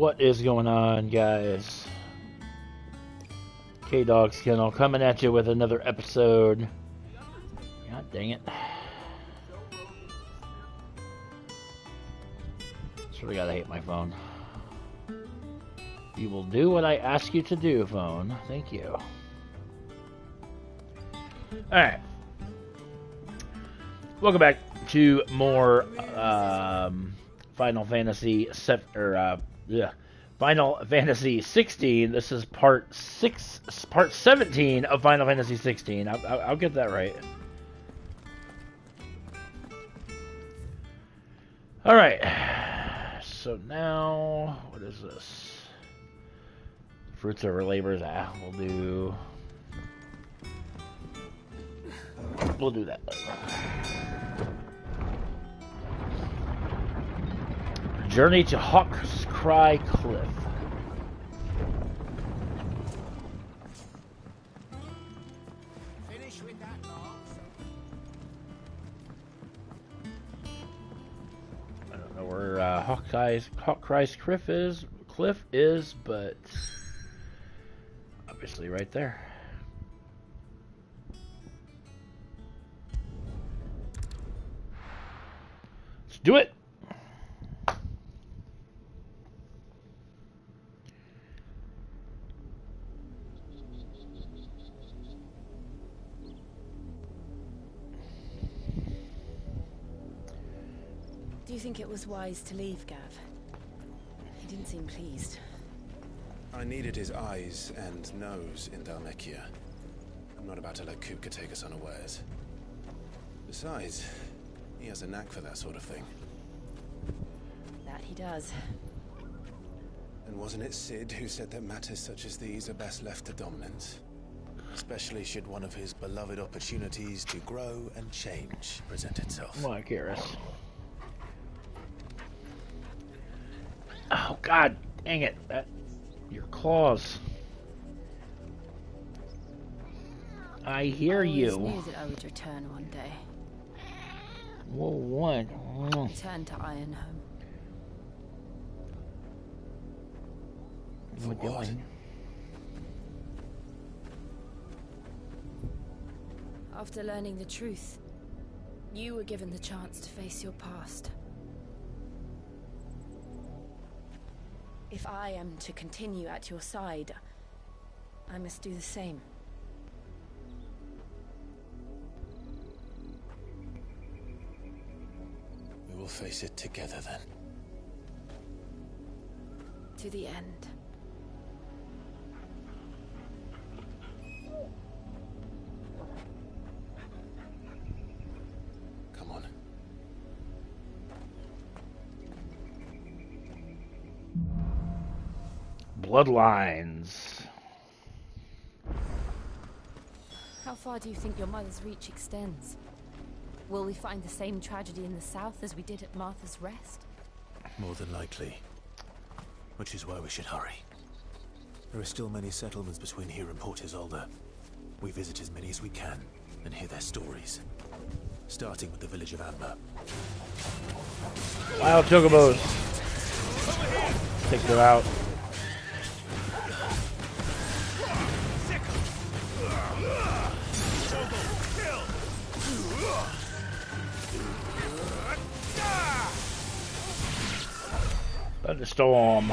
What is going on, guys? K-Dog's Kennel coming at you with another episode. God dang it. Sort of gotta hate my phone. You will do what I ask you to do, phone. Thank you. Alright. Welcome back to more Final Fantasy Final Fantasy 16. This is part 17 of Final Fantasy 16. I'll get that right. All right. So now, what is this? Fruits of our labors. We'll do that later. Journey to Hawk's Cry Cliff. Finish with that, I don't know where Hawk's Cliff is, but obviously right there. Let's do it. Do you think it was wise to leave, Gav? He didn't seem pleased. I needed his eyes and nose in Dhalmekia. I'm not about to let Kupka take us unawares. Besides, he has a knack for that sort of thing. That he does. And wasn't it Sid who said that matters such as these are best left to dominance? Especially should one of his beloved opportunities to grow and change present itself. Come on, Garrus. Oh, God dang it. Your claws. I hear you. I always knew that I would return one day. Whoa, what? Return to Ironhome. What are you doing? After learning the truth, you were given the chance to face your past. If I am to continue at your side, I must do the same. We will face it together then. To the end. Come on. Bloodlines. How far do you think your mother's reach extends? Will we find the same tragedy in the south as we did at Martha's Rest? More than likely. Which is why we should hurry. There are still many settlements between here and Port Isolde. We visit as many as we can and hear their stories. Starting with the village of Amber. Wild chocobos. Take them out. Thunderstorm.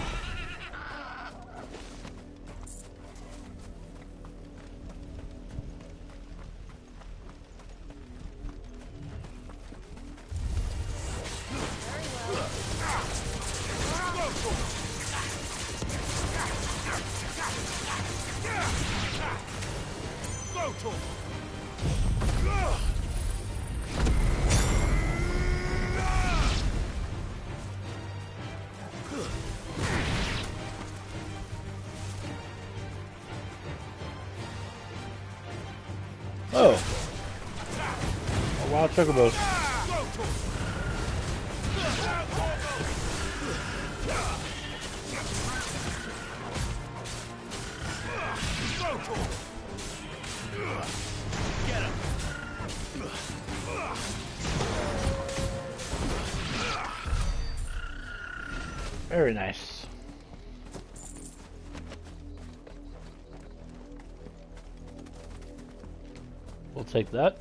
Oh. A wild chocobos. Get him. Very nice. take that.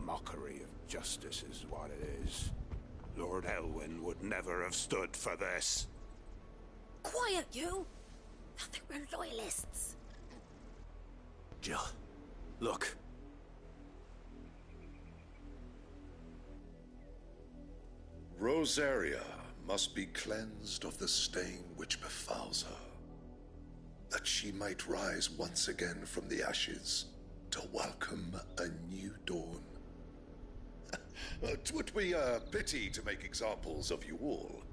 Mockery of justice is what it is. Lord Elwyn would never have stood for this. Quiet, you! Thought they were loyalists. Jill, look. Rosaria must be cleansed of the stain which befouls her, that she might rise once again from the ashes to welcome a new dawn. 'Twould be a pity to make examples of you all,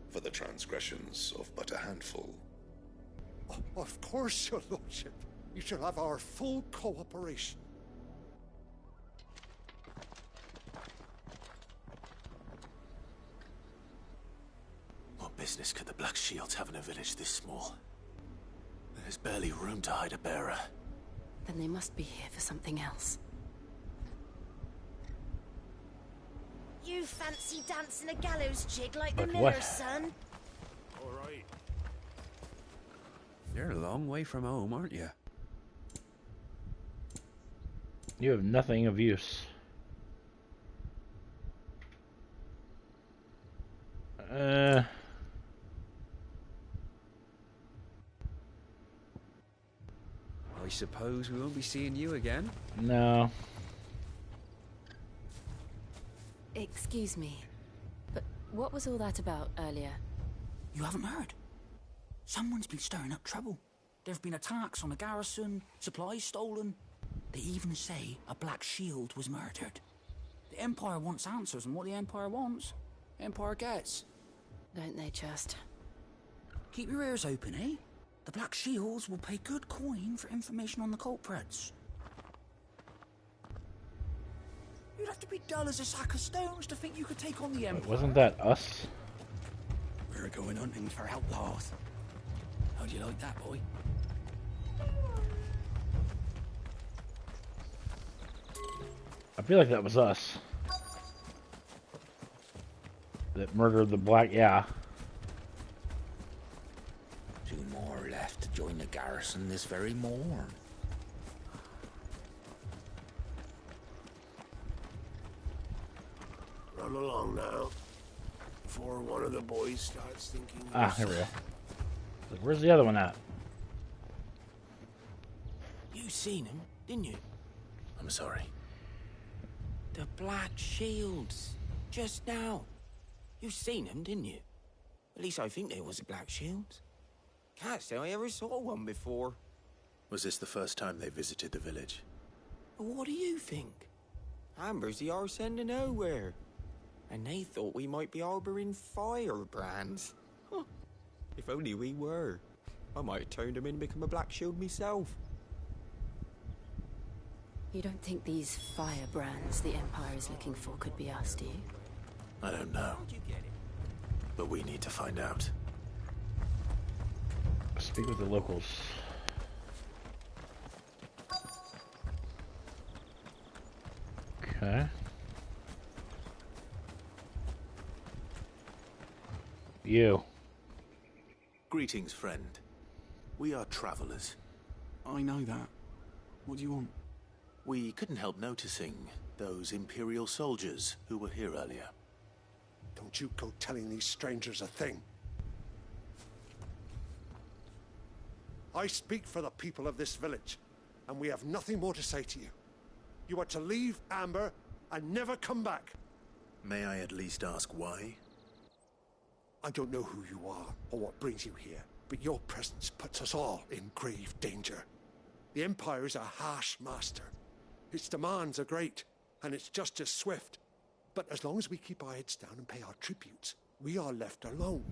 for the transgressions of but a handful. Of course, your lordship. You shall have our full cooperation. What business could the Black Shields have in a village this small? There's barely room to hide a bearer. Then they must be here for something else. You fancy dancing a gallows jig like the But miller's what? son? All right. You're a long way from home, aren't you? You have nothing of use. I suppose we won't be seeing you again. No. Excuse me, but what was all that about earlier? You haven't heard? Someone's been stirring up trouble. There've been attacks on the garrison, supplies stolen. They even say a Black Shield was murdered. The Empire wants answers, and what the Empire wants, Empire gets. Don't they just? Keep your ears open, eh? The Black Shields will pay good coin for information on the culprits. You'd have to be dull as a sack of stones to think you could take on the Empire. Wasn't that us? We're going hunting for outlaws. How do you like that, boy? I feel like that was us. That murdered the Black, yeah. 2 more left to join the garrison this very morn. Run along now, before one of the boys starts thinking. Ah, here we go. Like, where's the other one at? You seen him, didn't you? I'm sorry. The Black Shields. Just now. You seen them, didn't you? At least I think there was a Black Shields. Can't say I ever saw one before. Was this the first time they visited the village? But what do you think? Amber's the arse end of nowhere. And they thought we might be harboring firebrands. Huh. If only we were. I might have turned them in and become a Black Shield myself. You don't think these firebrands the Empire is looking for could be us, do you? I don't know. How'd you get it? But we need to find out. Speak with the locals. Okay. You. Greetings, friend. We are travelers. I know that. What do you want? We couldn't help noticing those Imperial soldiers who were here earlier. Don't you go telling these strangers a thing. I speak for the people of this village, and we have nothing more to say to you. You are to leave Amber and never come back. May I at least ask why? I don't know who you are or what brings you here, but your presence puts us all in grave danger. The Empire is a harsh master. Its demands are great, and its justice swift. But as long as we keep our heads down and pay our tributes, we are left alone.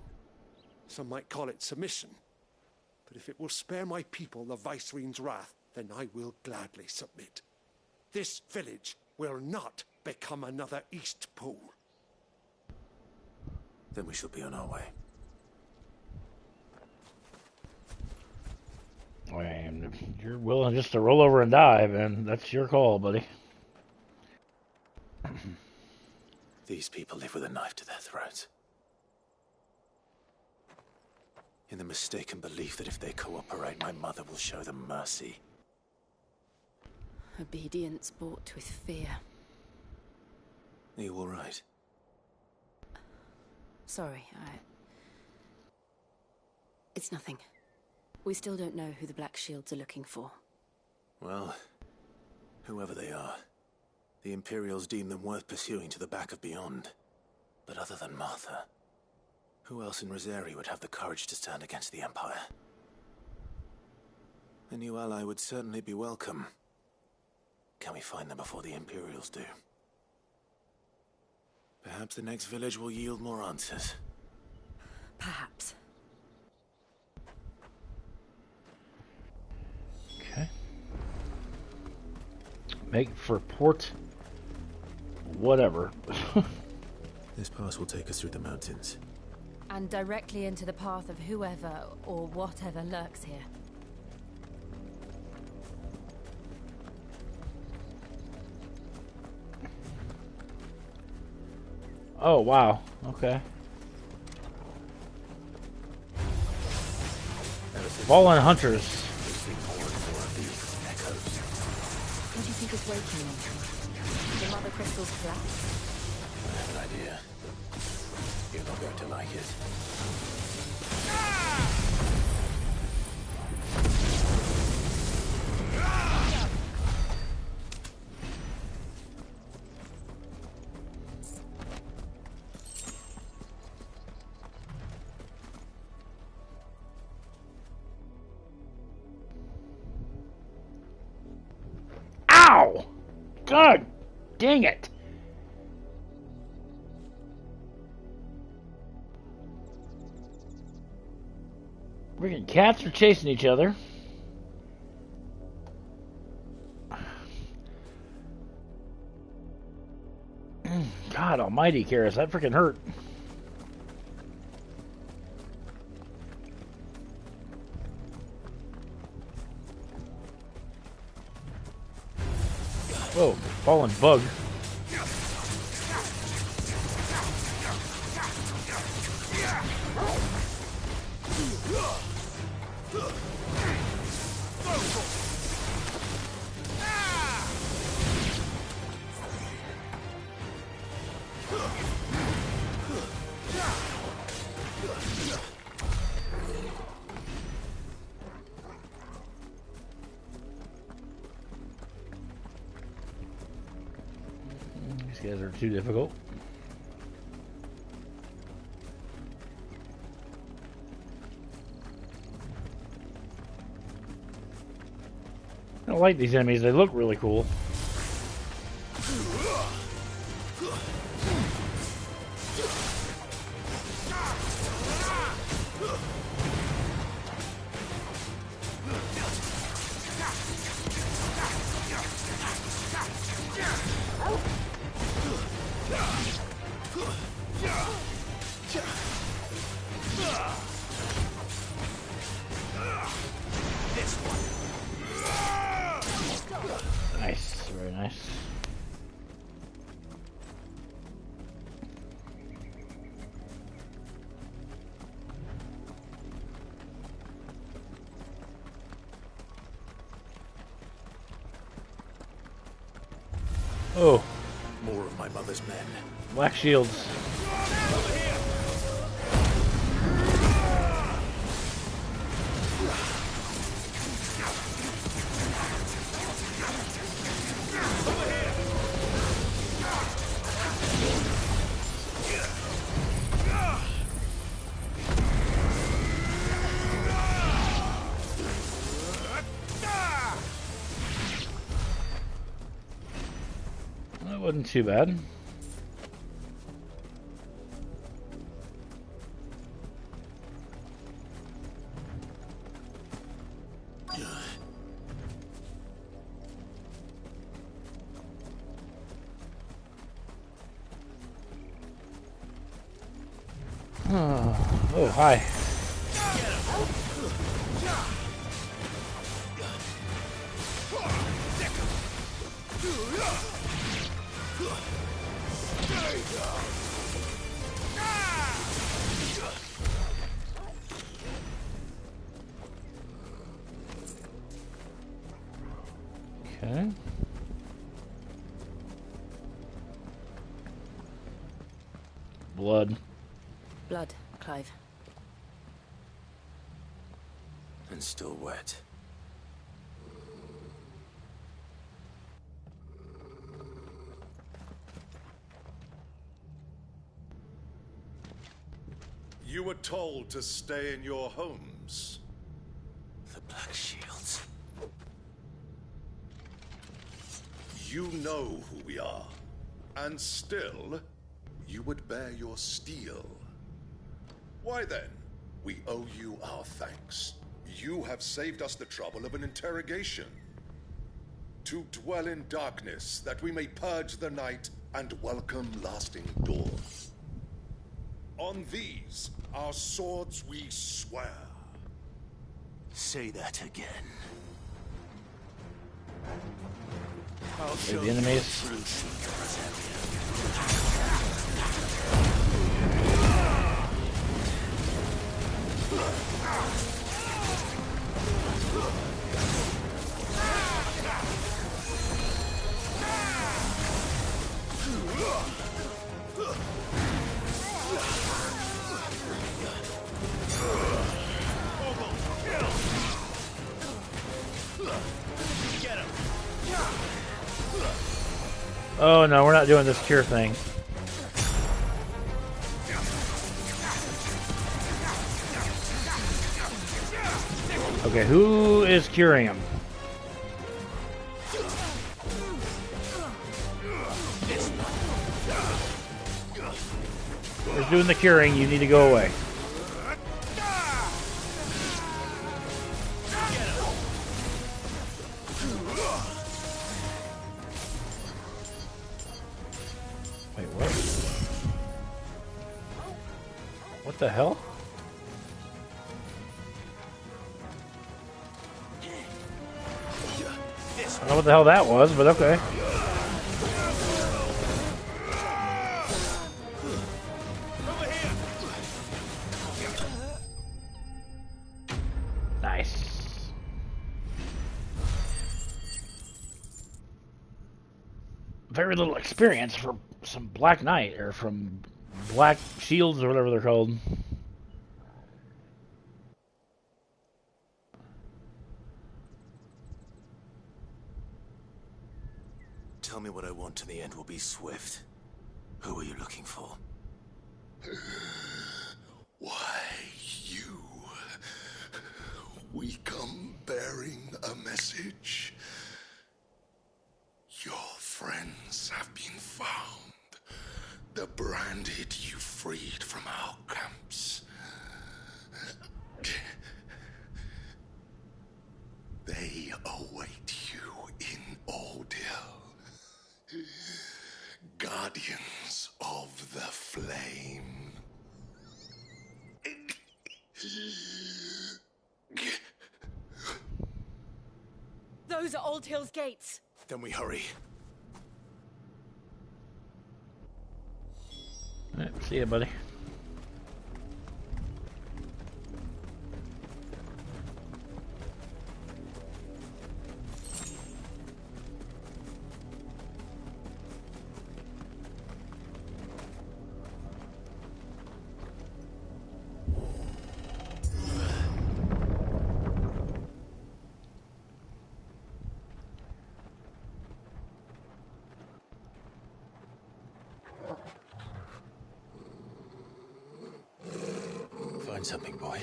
Some might call it submission. But if it will spare my people the Viceroy's wrath, then I will gladly submit. This village will not become another Eastpool. Then we shall be on our way. I mean, if you're willing just to roll over and die, man, that's your call, buddy. These people live with a knife to their throats. In the mistaken belief that if they cooperate, my mother will show them mercy. Obedience bought with fear. Are you all right? Sorry, It's nothing. We still don't know who the Black Shields are looking for. Well, whoever they are, the Imperials deem them worth pursuing to the back of beyond. But other than Martha, who else in Rosari would have the courage to stand against the Empire? A new ally would certainly be welcome. Can we find them before the Imperials do? Perhaps the next village will yield more answers. Perhaps. Okay. Make for port. Whatever. This pass will take us through the mountains. And directly into the path of whoever or whatever lurks here. Oh, wow. Okay. Fallen hunters. What do you think is waking them? The Mothercrystals collapse? I have an idea. You're not going to like it. Ow! God dang it! Freaking cats are chasing each other. God almighty, Karis, that freaking hurt. Whoa, fallen bug. These guys are too difficult. I don't like these enemies, they look really cool. Nice, very nice. Oh, More of my mother's men. black shields. That wasn't too bad. Oh, hi. Okay. Blood. Blood, Clive. And still wet. You were told to stay in your homes. The Black Shields. You know who we are. And still, you would bear your steel. Why then? We owe you our thanks. You have saved us the trouble of an interrogation. To dwell in darkness, that we may purge the night and welcome lasting dawn. On these, our swords we swear. Say that again. The enemies. Oh no, we're not doing this cure thing. Okay, who is curing him? Who's doing the curing? You need to go away. Wait, what? What the hell? I don't know what the hell that was, but okay. Nice. Very little experience for some Black Knight, or from Black Shields, or whatever they're called. Tell me what I want and the end will be swift. Who are you looking for? Why, you? We come bearing a message. Your friends have been found. The branded you freed from our camps. They await you in Ordeal. Guardians of the Flame. Those are Old Hill's gates. Then we hurry. Alright, see ya, buddy. Find something, boy.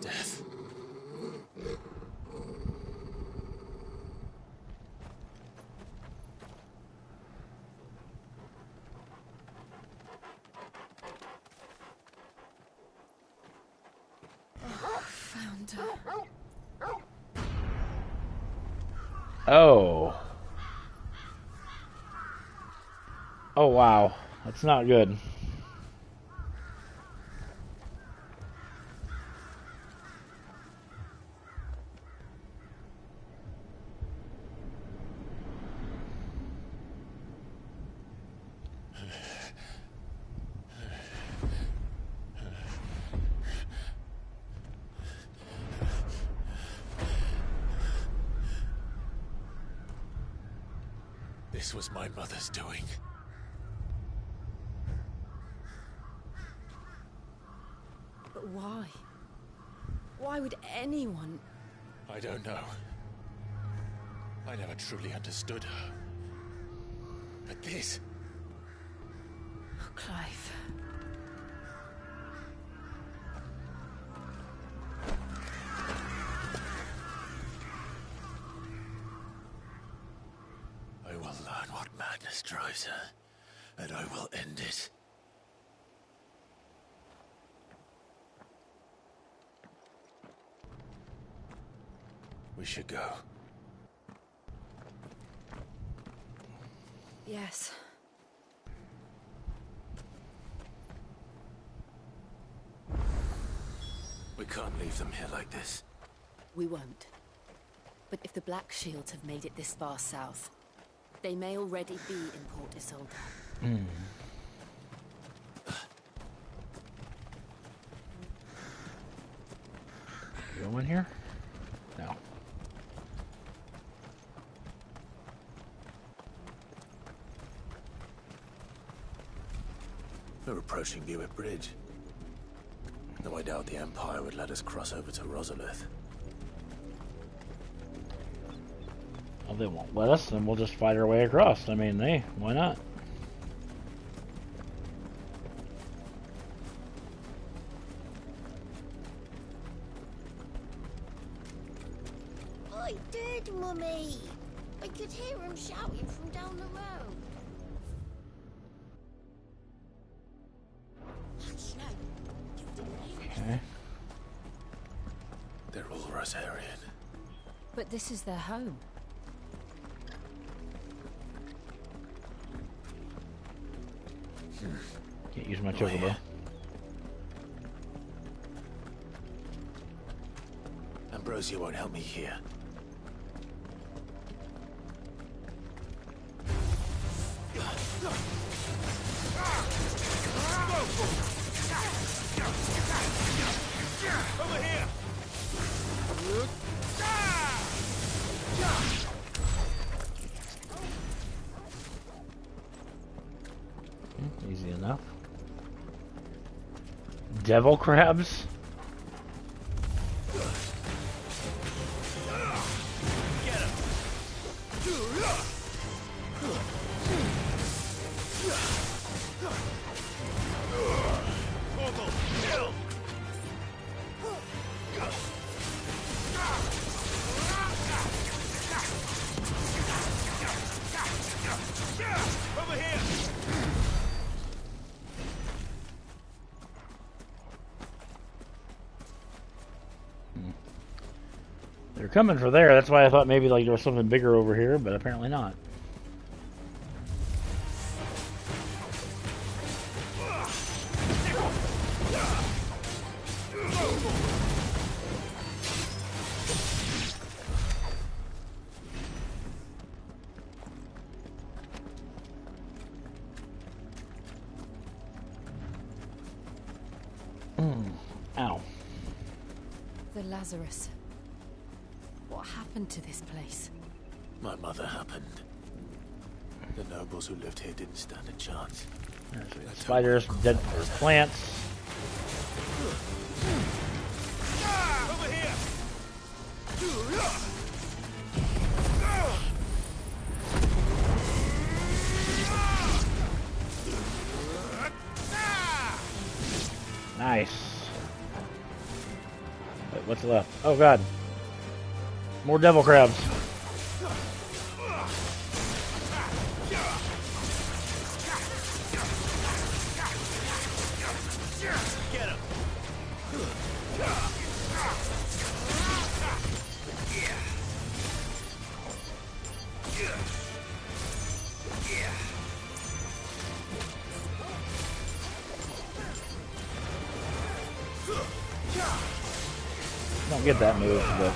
Death. Found her. Oh. Oh, wow. That's not good. This was my mother's doing. But why? Why would anyone... I don't know. I never truly understood her. But this... Oh, Clive. I will learn what madness drives her, and I will end it. We should go. Yes. We can't leave them here like this. We won't. But if the Black Shields have made it this far south, they may already be in Port Isolde. Go in here? No. We're approaching Buick Bridge. Though I doubt the Empire would let us cross over to Rosalith. Well, they won't let us, then we'll just fight our way across. I mean, hey, why not? I did, Mummy. I could hear him shouting from down the road. Hush, no. You didn't hear Okay. They're all Rosarian. But this is their home. Can't use my chocobo. Ambrosia won't help me here. Over here! Easy enough. Devil crabs? Get him! Kill! Over here! They're coming for there. That's why I thought maybe like there was something bigger over here, but apparently not. Ow. The Lazarus. What happened to this place? My mother happened. The nobles who lived here didn't stand a chance. Spiders, dead plants. Over here! Nice. Wait, what's left? Oh god. More devil crabs. Get him! Don't get that move, but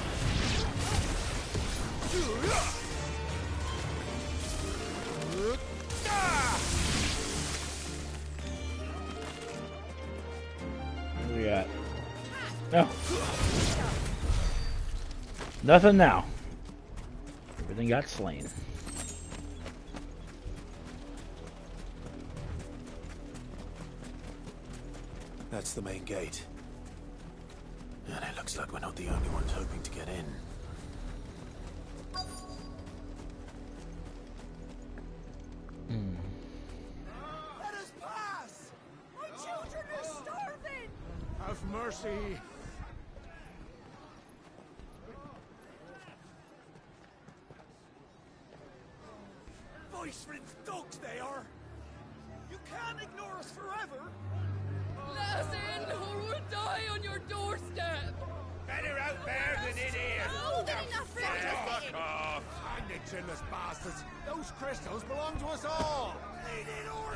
what do we got? No. Nothing now. Everything got slain. That's the main gate. And it looks like we're not the only ones hoping to get in. Let us pass! My children are starving! Have mercy! Voice-rinsed dogs they are! You can't ignore us forever! Let us in, or we'll die on your doorstep! Better out there than in here! More than enough for everything! Fuck off! Hang the chinless bastards! Those crystals belong to us all!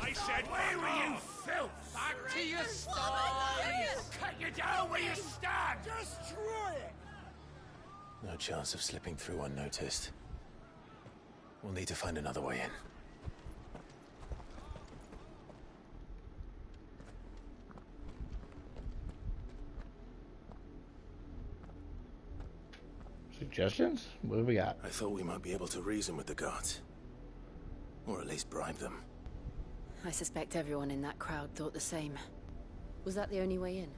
I said, where were you, filth? Back to your sties! Cut you down where you stand! Destroy it! No chance of slipping through unnoticed. We'll need to find another way in. Suggestions? What do we got? I thought we might be able to reason with the guards. Or at least bribe them. I suspect everyone in that crowd thought the same. Was that the only way in?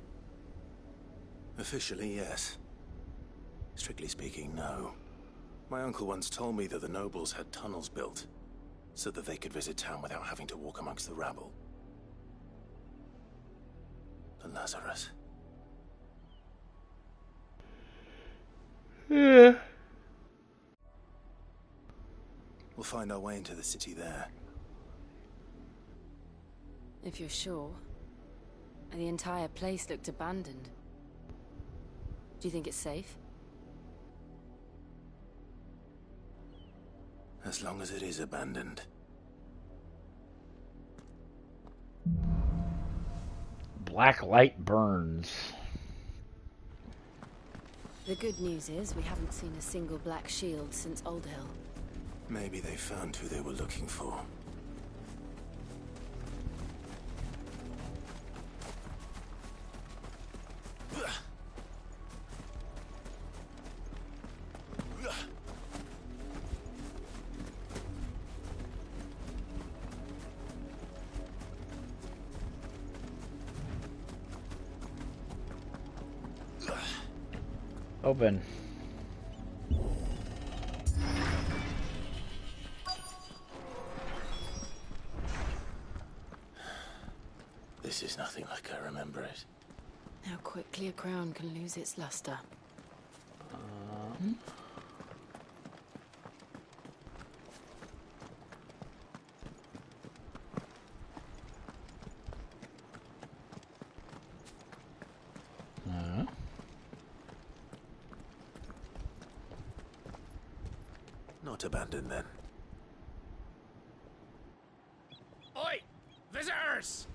Officially, yes. Strictly speaking, no. My uncle once told me that the nobles had tunnels built, so that they could visit town without having to walk amongst the rabble. And Lazarus. Yeah. We'll find our way into the city there. If you're sure. The entire place looked abandoned. Do you think it's safe? As long as it is abandoned. Black light burns. The good news is we haven't seen a single black shield since Old Hill. Maybe they found who they were looking for. Open. This is nothing like I remember it. How quickly a crown can lose its luster. Not abandoned then. Oi! Visitors!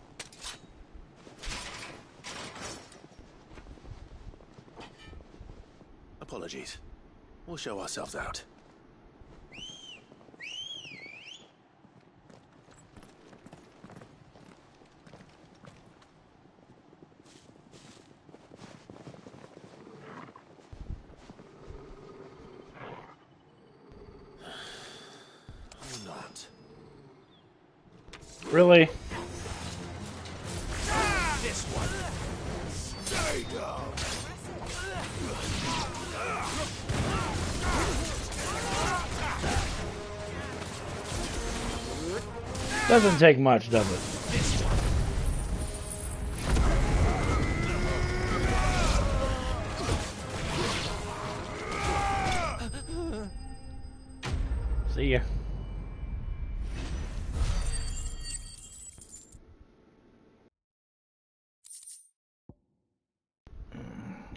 Apologies. We'll show ourselves out. Really? This one! Stay down! Doesn't take much, does it? This one! See ya.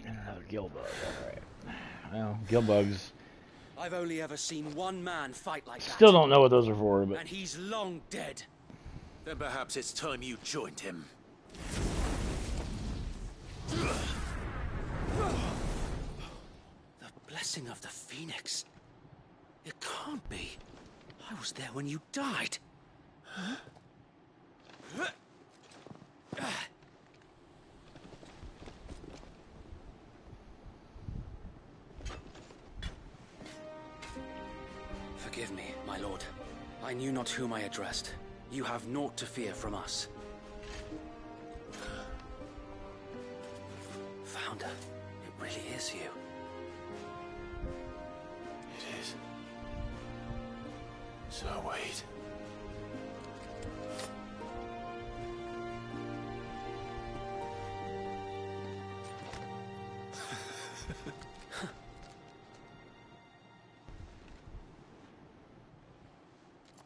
Another gill bug, alright. Well, gill bugs. I've only ever seen one man fight like that. Still don't know what those are for, but... And he's long dead. Then perhaps it's time you joined him. The blessing of the Phoenix. It can't be. I was there when you died. Huh? Forgive me, my lord. I knew not whom I addressed. You have naught to fear from us. Commander, it really is you. It is. So wait.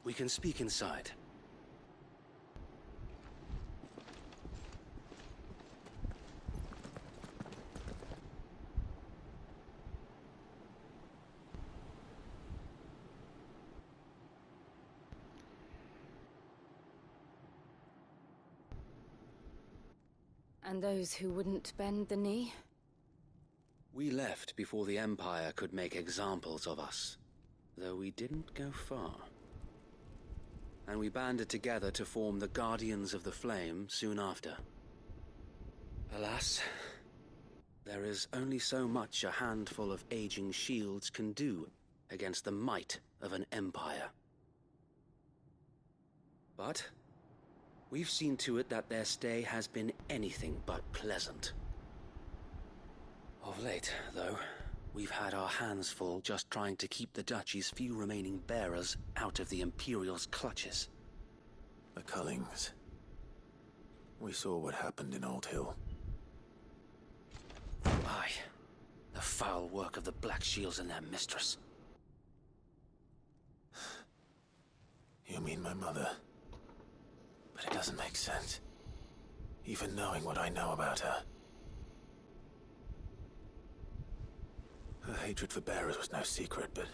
We can speak inside. And those who wouldn't bend the knee? We left before the Empire could make examples of us, though we didn't go far. And we banded together to form the Guardians of the Flame soon after. Alas, there is only so much a handful of aging shields can do against the might of an empire. But we've seen to it that their stay has been anything but pleasant. Of late, though, we've had our hands full just trying to keep the Duchy's few remaining bearers out of the Imperial's clutches. The Cullings. We saw what happened in Old Hill. Aye. The foul work of the Black Shields and their mistress. You mean my mother? But it doesn't make sense. Even knowing what I know about her. Her hatred for bearers was no secret, but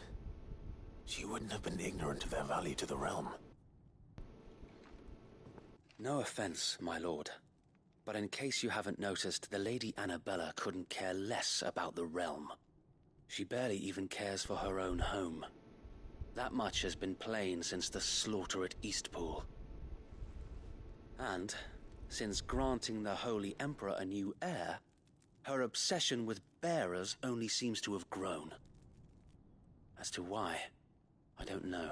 she wouldn't have been ignorant of their value to the realm. No offense, my lord, but in case you haven't noticed, the Lady Annabella couldn't care less about the realm. She barely even cares for her own home. That much has been plain since the slaughter at Eastpool. And, since granting the Holy Emperor a new heir, her obsession with bearers only seems to have grown. As to why, I don't know.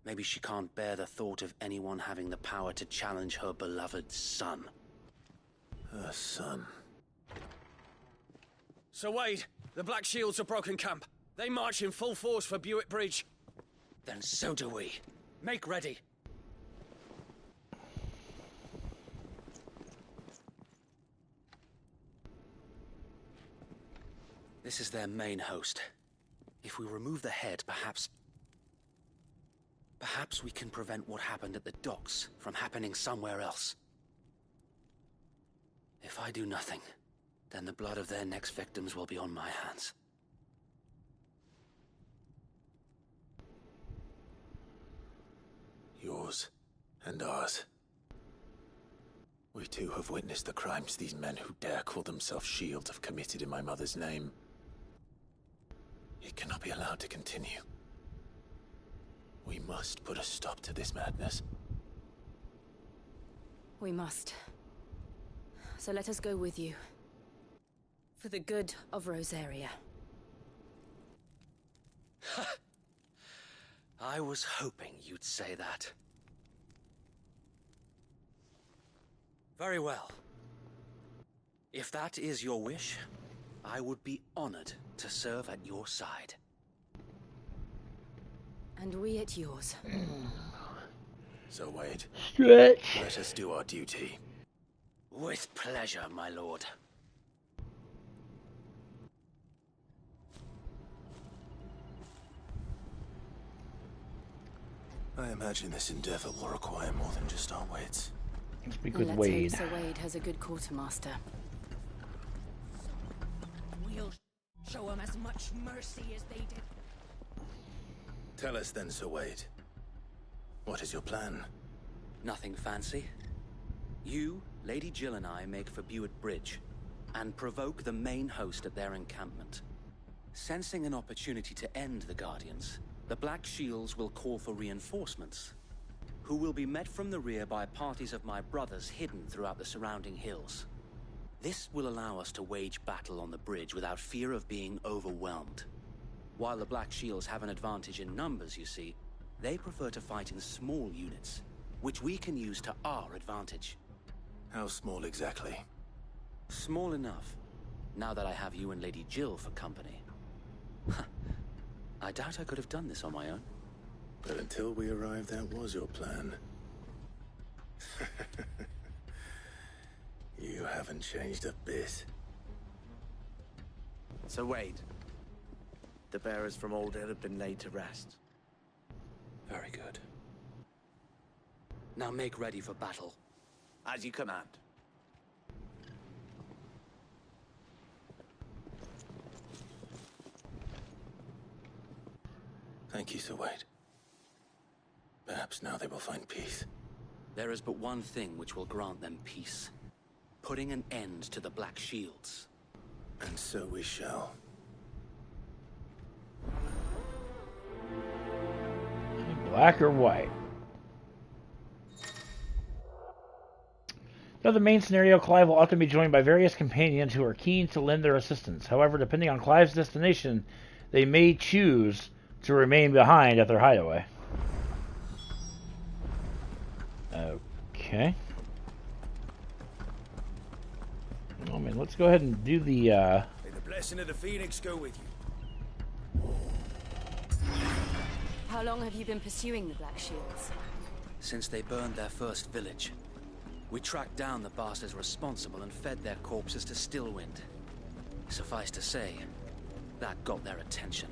Maybe she can't bear the thought of anyone having the power to challenge her beloved son. Her son. Sir Wade, the Black Shields have broken camp. They march in full force for Buick Bridge. Then so do we. Make ready. This is their main host. If we remove the head, perhaps we can prevent what happened at the docks from happening somewhere else. If I do nothing, then the blood of their next victims will be on my hands. Yours and ours. We too have witnessed the crimes these men who dare call themselves shields have committed in my mother's name. It cannot be allowed to continue. We must put a stop to this madness. We must. So let us go with you. For the good of Rosaria. I was hoping you'd say that. Very well. If that is your wish, I would be honored to serve at your side. And we at yours. So Wade, Stretch. let us do our duty. With pleasure, my lord. I imagine this endeavor will require more than just our wits. Speak And with let's Wade. hope Sir Wade has a good quartermaster. We'll show them as much mercy as they did. Tell us then, Sir Wade. What is your plan? Nothing fancy. You, Lady Jill and I make for Buick Bridge, and provoke the main host at their encampment. Sensing an opportunity to end the Guardians, the Black Shields will call for reinforcements, who will be met from the rear by parties of my brothers hidden throughout the surrounding hills. This will allow us to wage battle on the bridge without fear of being overwhelmed. While the Black Shields have an advantage in numbers, you see, they prefer to fight in small units, which we can use to our advantage. How small exactly? Small enough now that I have you and Lady Jill for company. I doubt I could have done this on my own. But until we arrived, that was your plan. You haven't changed a bit. So Wade, the bearers from Alder have been laid to rest. Very good. Now make ready for battle. As you command. Thank you, Sir Wade. Perhaps now they will find peace. There is but one thing which will grant them peace. Putting an end to the Black Shields. And so we shall. Black or white? Though the main scenario, Clive will often be joined by various companions who are keen to lend their assistance. However, depending on Clive's destination, they may choose to remain behind at their hideaway. Okay. I mean, let's go ahead and do the, May the blessing of the Phoenix go with you. How long have you been pursuing the Black Shields? Since they burned their first village. We tracked down the bastards responsible and fed their corpses to Stillwind. Suffice to say, that got their attention.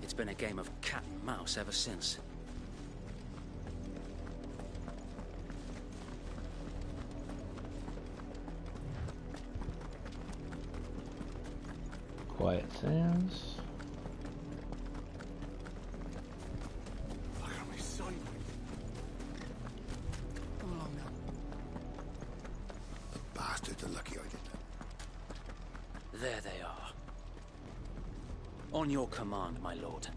It's been a game of cat and mouse ever since. Quiet Sands. Bastards are lucky I did that. There they are. On your command, my lord.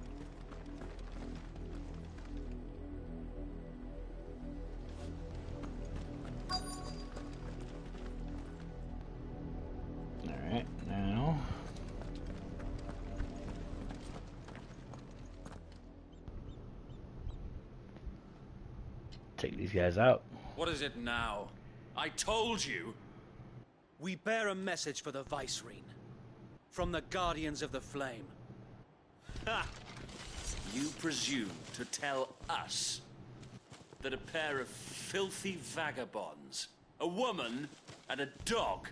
Alright, now... take these guys out. What is it now? I told you! We bear a message for the Vicereine. From the Guardians of the Flame. Ha! You presume to tell us that a pair of filthy vagabonds, a woman and a dog,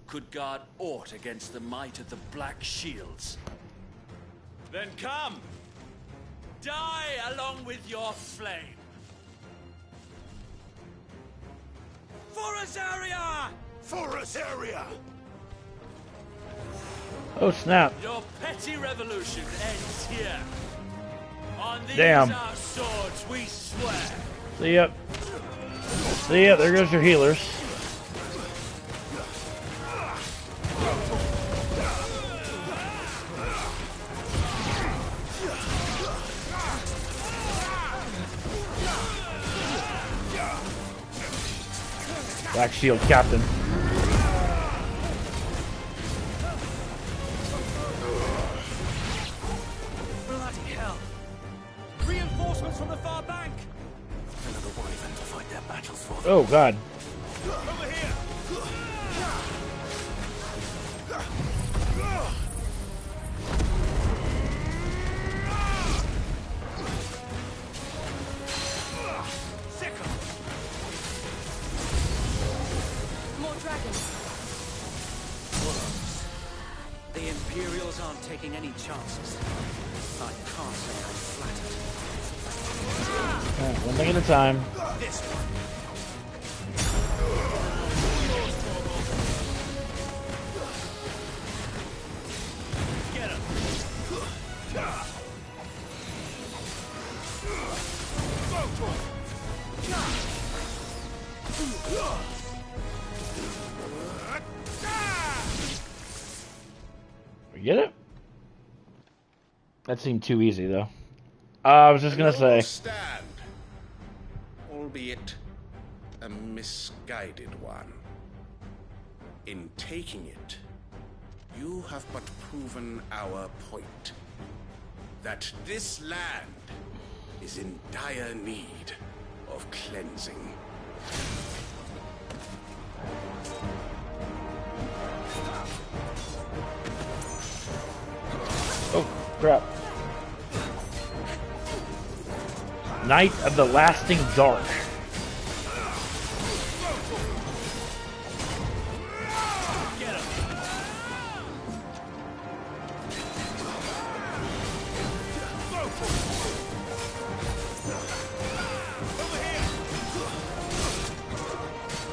could guard aught against the might of the Black Shields? Then come! Die along with your flame! For Azaria! For Azaria! Oh snap! Your petty revolution ends here. On these our swords we swear. See ya. See ya. There goes your healers. Black Shield Captain. Bloody hell! Reinforcements from the far bank! Another wyvern to fight their battles for them. Oh god. Over here! More dragons. The Imperials aren't taking any chances. I can't say I'm flattered. Alright, one thing at a time. This one! Get him! We get it? That seemed too easy though. I was just gonna say. Stand, albeit a misguided one. In taking it, you have but proven our point. That this land is in dire need of cleansing. Crap. Night of the Lasting Dark.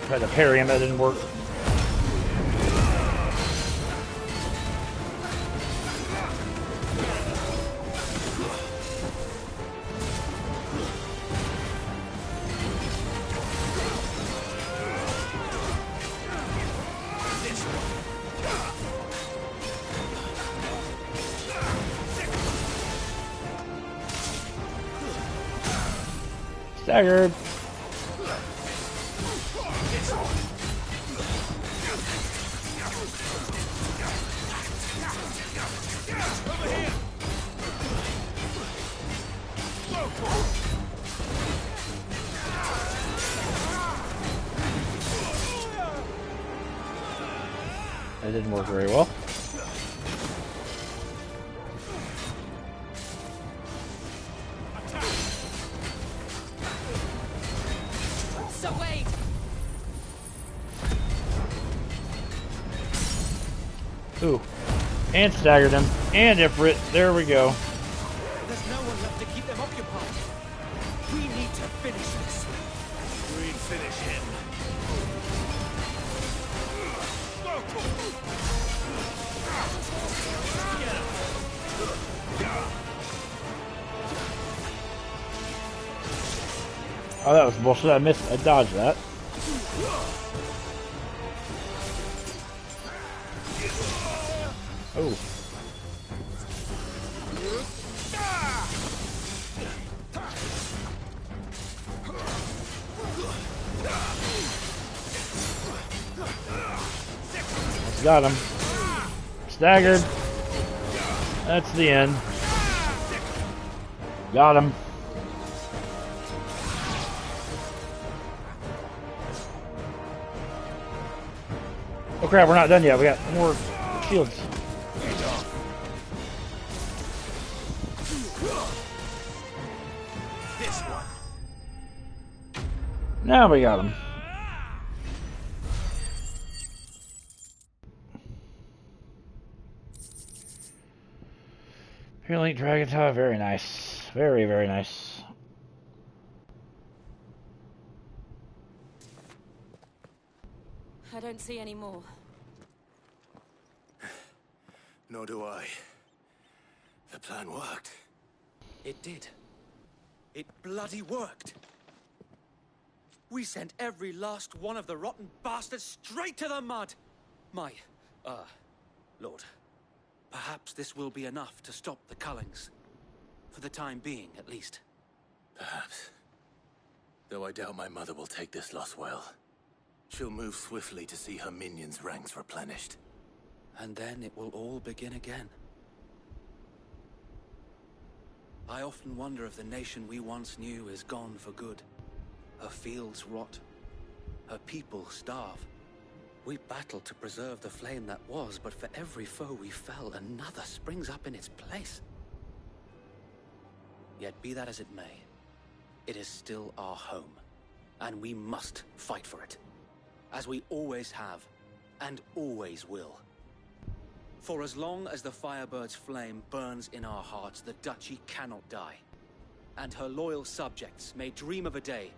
Tried to parry him, that didn't work. Staggered. That didn't work very well. So wait. Ooh. And staggered him. And Ifrit. There we go. There's no one left to keep them occupied. We need to finish this. We finish him. Oh, that was bullshit. I missed. I dodged that. Oh. Got him. Staggered. That's the end. Got him. Oh crap, we're not done yet. We got more shields. This one. Now we got him. Pure Dragon Tower, very nice. Very, very nice. I don't see any more. Nor do I. The plan worked. It did. It bloody worked. We sent every last one of the rotten bastards straight to the mud. My, Lord. Perhaps this will be enough to stop the Cullings. For the time being, at least. Perhaps. Though I doubt my mother will take this loss well. She'll move swiftly to see her minions' ranks replenished. And then it will all begin again. I often wonder if the nation we once knew is gone for good. Her fields rot. Her people starve. We battled to preserve the flame that was, but for every foe we fell, another springs up in its place. Yet be that as it may, it is still our home, and we must fight for it. As we always have, and always will. For as long as the Firebird's flame burns in our hearts, the Duchy cannot die. And her loyal subjects may dream of a day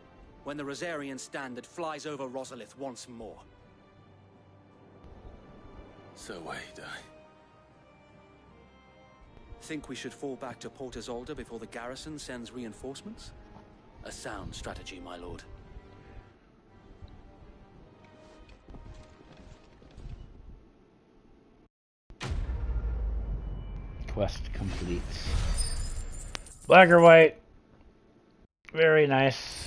when the Rosarian standard flies over Rosalith once more. So wait, Think we should fall back to Port Isolde before the garrison sends reinforcements? A sound strategy, my lord. Quest complete. Black or white. Very nice.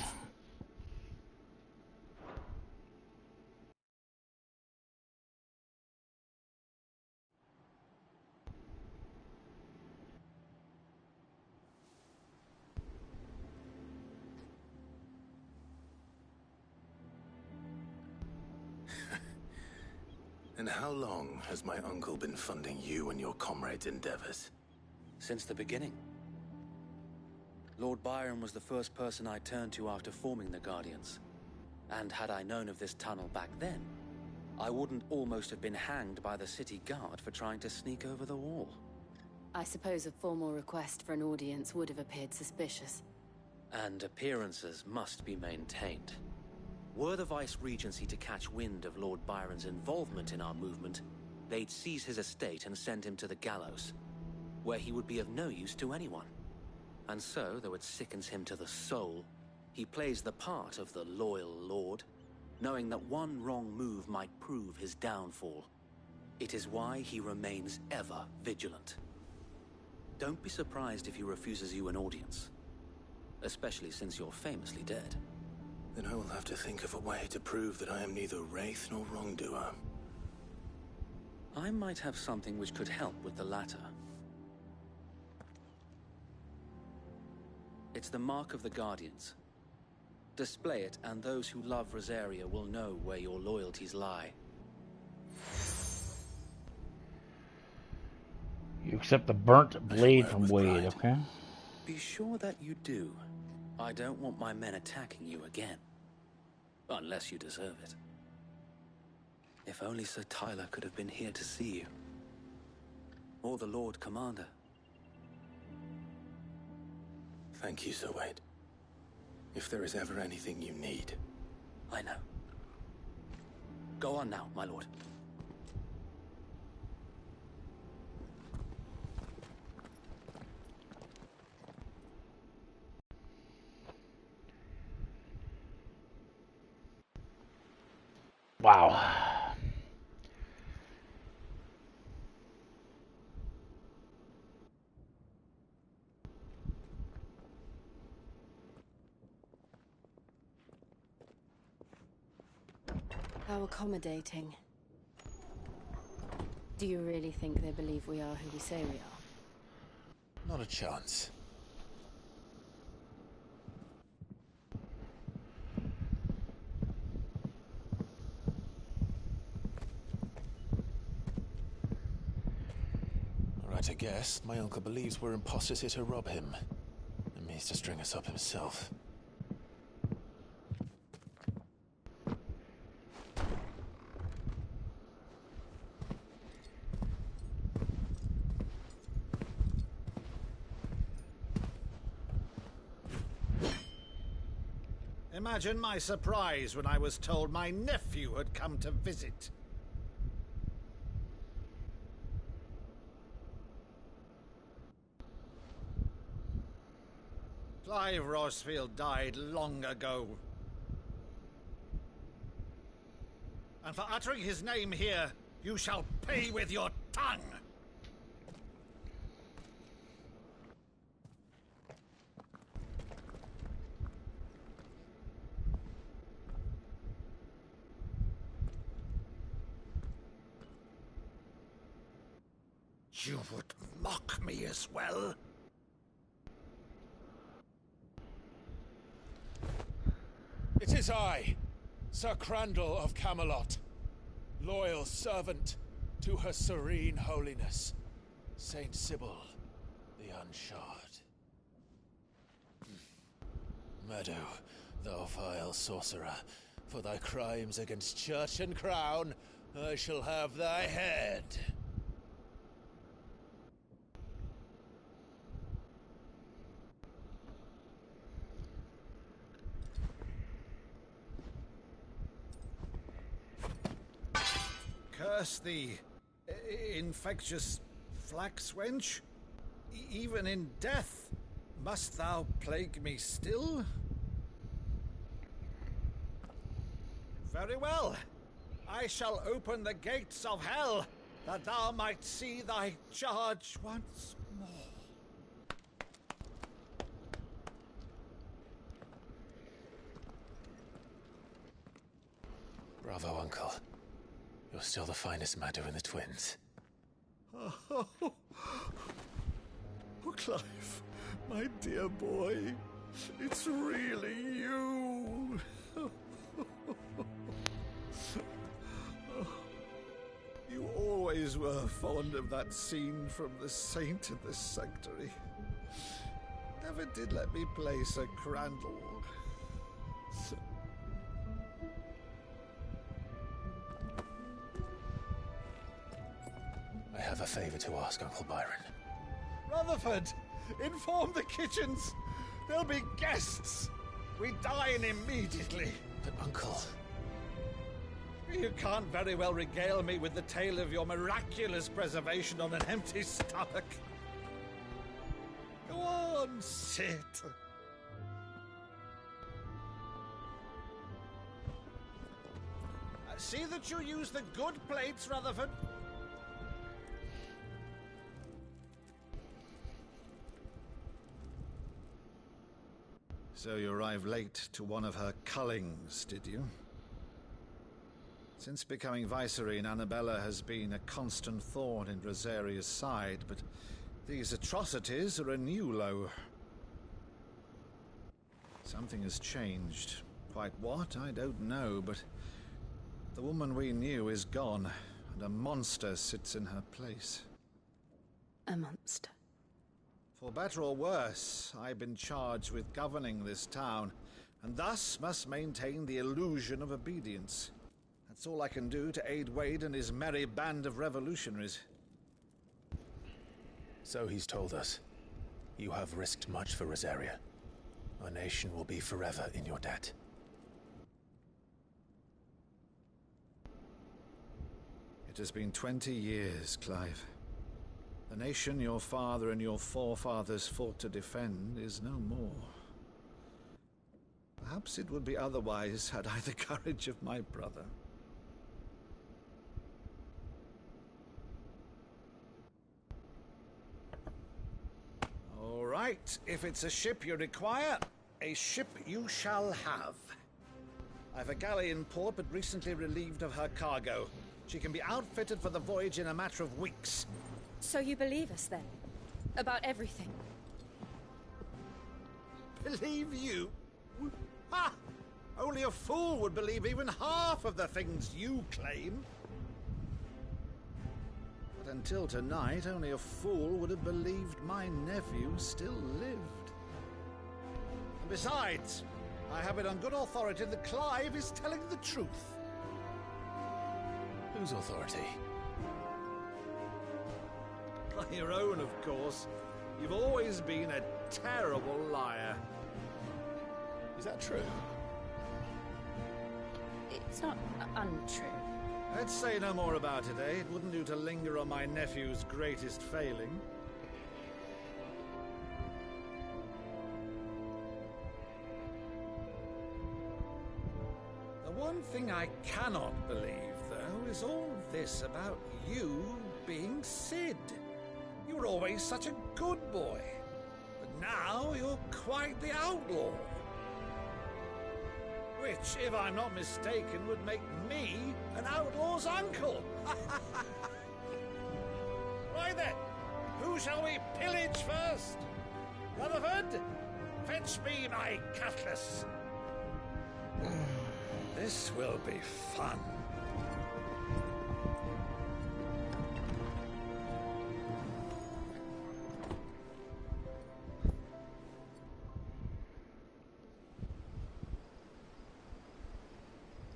And how long has my uncle been funding you and your comrades' endeavors? Since the beginning. Lord Byron was the first person I turned to after forming the Guardians. And had I known of this tunnel back then, I wouldn't almost have been hanged by the city guard for trying to sneak over the wall. I suppose a formal request for an audience would have appeared suspicious. And appearances must be maintained. Were the Vice-Regency to catch wind of Lord Byron's involvement in our movement, they'd seize his estate and send him to the gallows, where he would be of no use to anyone. And so, though it sickens him to the soul, he plays the part of the loyal lord, knowing that one wrong move might prove his downfall. It is why he remains ever vigilant. Don't be surprised if he refuses you an audience, especially since you're famously dead. Then I will have to think of a way to prove that I am neither wraith nor wrongdoer. I might have something which could help with the latter. It's the mark of the Guardians. Display it, and those who love Rosaria will know where your loyalties lie. You accept the burnt blade from Wade, okay? Be sure that you do. I don't want my men attacking you again. Unless you deserve it. If only Sir Tyler could have been here to see you. Or the Lord Commander. Thank you, Sir Wade. If there is ever anything you need. I know. Go on now, my lord. Wow. How accommodating. Do you really think they believe we are who we say we are? Not a chance. Right, I guess. My uncle believes we're imposters here to rob him. And means to string us up himself. Imagine my surprise when I was told my nephew had come to visit. Clive Rosfield died long ago. And for uttering his name here, you shall pay with your tongue! You would mock me as well? It is I, Sir Crandall of Camelot, loyal servant to Her Serene Holiness, Saint Sybil the Unshod. Meadow, thou vile sorcerer, for thy crimes against church and crown, I shall have thy head. Curse thee, infectious flax wench. Even in death, must thou plague me still? Very well. I shall open the gates of hell, that thou might see thy charge once more. Bravo, Uncle. You're still the finest Maddo in the twins. Oh, Clive, my dear boy, it's really you. You always always were fond of that scene from The Saint in the Sanctuary. Never did let me play Sir Crandall. I have a favor to ask, Uncle Byron. Rutherford, inform the kitchens. There'll be guests. We dine immediately. But, Uncle... You can't very well regale me with the tale of your miraculous preservation on an empty stomach. Go on, sit. See that you use the good plates, Rutherford. So you arrived late to one of her cullings, did you? Since becoming Vicereine, Annabella has been a constant thorn in Rosaria's side, but these atrocities are a new low. Something has changed. Quite what, I don't know, but the woman we knew is gone, and a monster sits in her place. A monster? For better or worse, I've been charged with governing this town, and thus must maintain the illusion of obedience. That's all I can do to aid Wade and his merry band of revolutionaries. So he's told us. You have risked much for Rosaria. Our nation will be forever in your debt. It has been 20 years, Clive. The nation your father and your forefathers fought to defend is no more. Perhaps it would be otherwise had I the courage of my brother. All right, if it's a ship you require, a ship you shall have. I've a galley in port, but recently relieved of her cargo. She can be outfitted for the voyage in a matter of weeks. So you believe us, then? About everything? Believe you? Ha! Only a fool would believe even half of the things you claim. But until tonight, only a fool would have believed my nephew still lived. And besides, I have it on good authority that Clive is telling the truth. Whose authority? Your own, of course. You've always been a terrible liar. Is that true? It's not untrue. Let's say no more about it, eh? It wouldn't do to linger on my nephew's greatest failing. The one thing I cannot believe, though, is all this about you being Sid. You were always such a good boy, but now you're quite the outlaw. Which, if I'm not mistaken, would make me an outlaw's uncle. Right then, who shall we pillage first? Rutherford, fetch me my cutlass. This will be fun.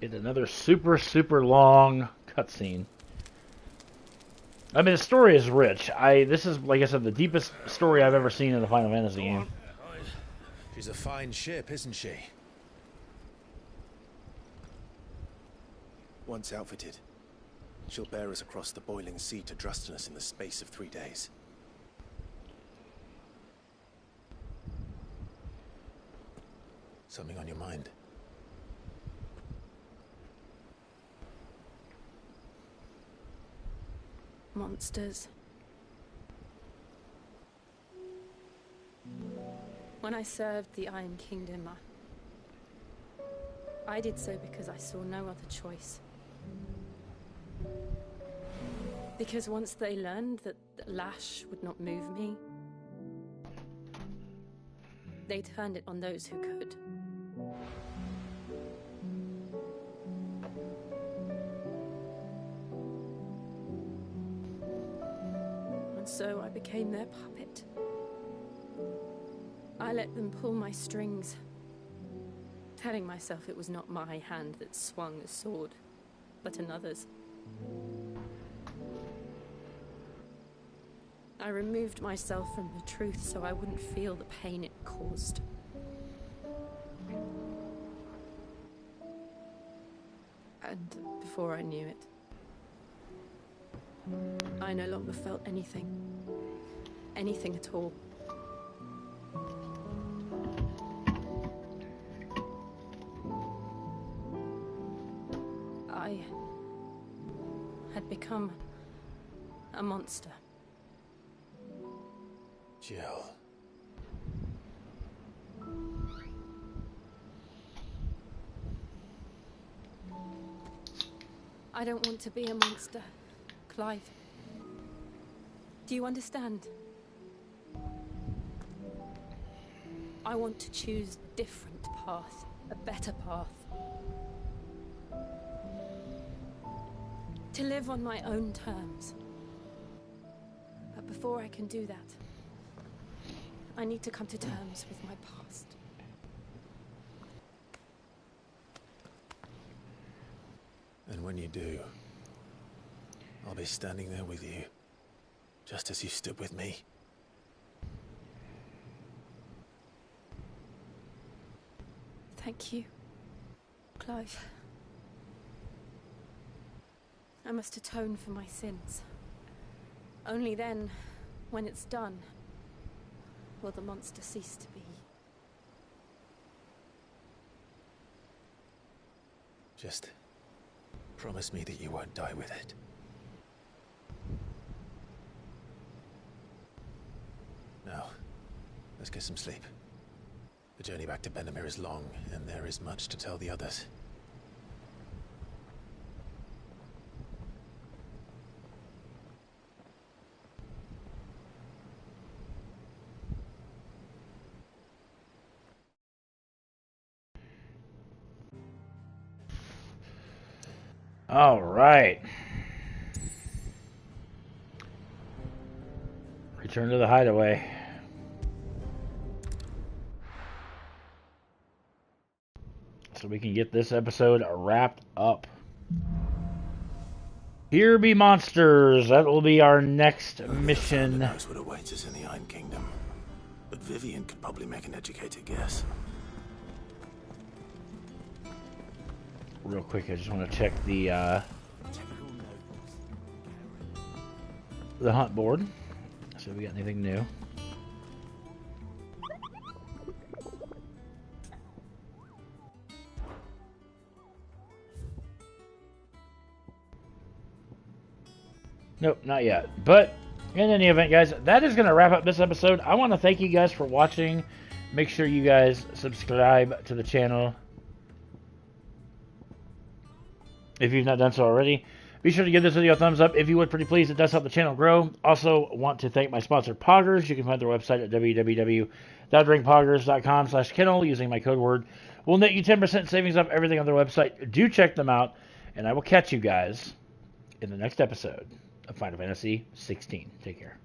It's another super long cutscene. I mean, the story is rich. This is, like I said, the deepest story I've ever seen in a Final Fantasy game. She's a fine ship, isn't she? Once outfitted, she'll bear us across the boiling sea to Drustinus in the space of 3 days. Something on your mind? Monsters. When I served the Iron Kingdom, I did so because I saw no other choice. Because once they learned that Lash would not move me, they turned it on those who could. became their puppet. I let them pull my strings, telling myself it was not my hand that swung the sword, but another's. I removed myself from the truth so I wouldn't feel the pain it caused. And before I knew it, I no longer felt anything. Anything at all. I had become a monster. Jill. I don't want to be a monster, Clive. Do you understand? I want to choose a different path, a better path. To live on my own terms. But before I can do that, I need to come to terms with my past. And when you do, I'll be standing there with you, just as you stood with me. Thank you, Clive. I must atone for my sins. Only then, when it's done, will the monster cease to be. Just promise me that you won't die with it. Now, let's get some sleep. The journey back to Benamir is long, and there is much to tell the others. All right. Return to the hideaway. So we can get this episode wrapped up. Here be monsters. That will be our next mission. Knows what awaits us in the Iron Kingdom, but Vivian could probably make an educated guess. Real quick, I just want to check the hunt board. See if we got anything new. Nope, not yet. But in any event, guys, that is going to wrap up this episode. I want to thank you guys for watching. Make sure you guys subscribe to the channel if you've not done so already. Be sure to give this video a thumbs up if you would, pretty please. It does help the channel grow. Also, want to thank my sponsor, Poggers. You can find their website at www.drinkpoggers.com/kennel using my code word. We'll net you 10% savings off everything on their website. Do check them out, and I will catch you guys in the next episode of Final Fantasy XVI. Take care.